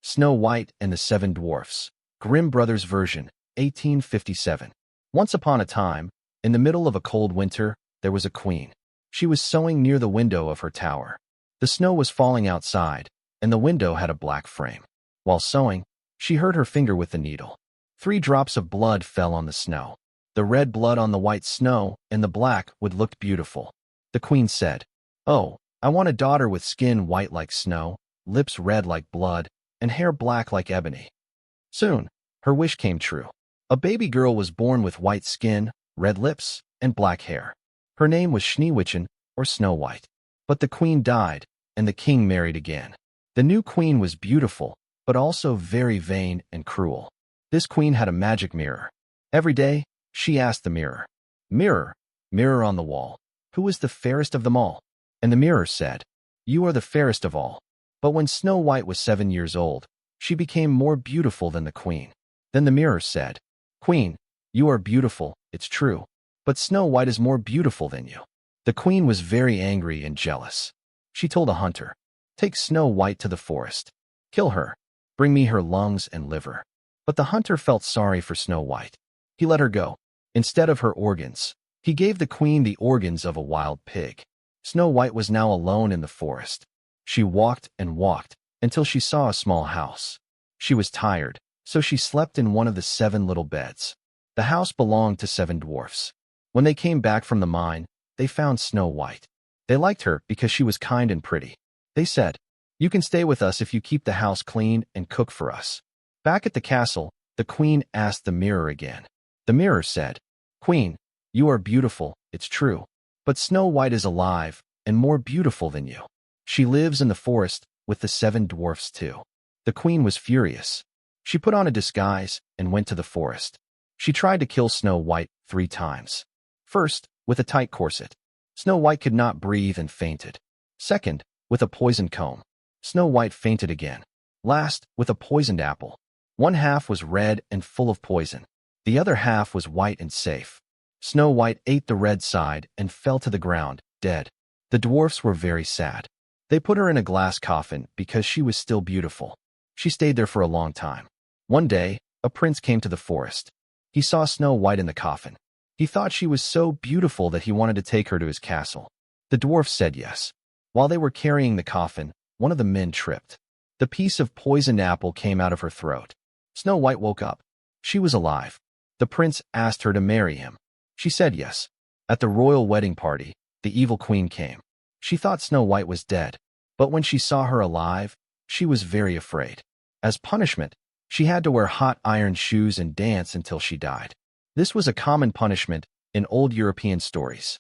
Snow White and the Seven Dwarfs. Grimm Brothers version, 1857. Once upon a time, in the middle of a cold winter, there was a queen. She was sewing near the window of her tower. The snow was falling outside, and the window had a black frame. While sewing, she hurt her finger with the needle. 3 drops of blood fell on the snow. The red blood on the white snow and the black would look beautiful. The queen said, "Oh, I want a daughter with skin white like snow, lips red like blood, and hair black like ebony." Soon, her wish came true. A baby girl was born with white skin, red lips, and black hair. Her name was Schneewittchen, or Snow White. But the queen died, and the king married again. The new queen was beautiful, but also very vain and cruel. This queen had a magic mirror. Every day, she asked the mirror, "Mirror, mirror on the wall, who is the fairest of them all?" And the mirror said, "You are the fairest of all." But when Snow White was 7 years old, she became more beautiful than the queen. Then the mirror said, "Queen, you are beautiful, it's true, but Snow White is more beautiful than you." The queen was very angry and jealous. She told a hunter, "Take Snow White to the forest. Kill her. Bring me her lungs and liver." But the hunter felt sorry for Snow White. He let her go. Instead of her organs, he gave the queen the organs of a wild pig. Snow White was now alone in the forest. She walked and walked until she saw a small house. She was tired, so she slept in one of the 7 little beds. The house belonged to 7 dwarfs. When they came back from the mine, they found Snow White. They liked her because she was kind and pretty. They said, "You can stay with us if you keep the house clean and cook for us." Back at the castle, the queen asked the mirror again. The mirror said, "Queen, you are beautiful, it's true, but Snow White is alive and more beautiful than you. She lives in the forest with the 7 dwarfs too." The queen was furious. She put on a disguise and went to the forest. She tried to kill Snow White 3 times. First, with a tight corset. Snow White could not breathe and fainted. Second, with a poisoned comb. Snow White fainted again. Last, with a poisoned apple. One half was red and full of poison. The other half was white and safe. Snow White ate the red side and fell to the ground, dead. The dwarfs were very sad. They put her in a glass coffin because she was still beautiful. She stayed there for a long time. One day, a prince came to the forest. He saw Snow White in the coffin. He thought she was so beautiful that he wanted to take her to his castle. The dwarfs said yes. While they were carrying the coffin, one of the men tripped. The piece of poisoned apple came out of her throat. Snow White woke up. She was alive. The prince asked her to marry him. She said yes. At the royal wedding party, the evil queen came. She thought Snow White was dead, but when she saw her alive, she was very afraid. As punishment, she had to wear hot iron shoes and dance until she died. This was a common punishment in old European stories.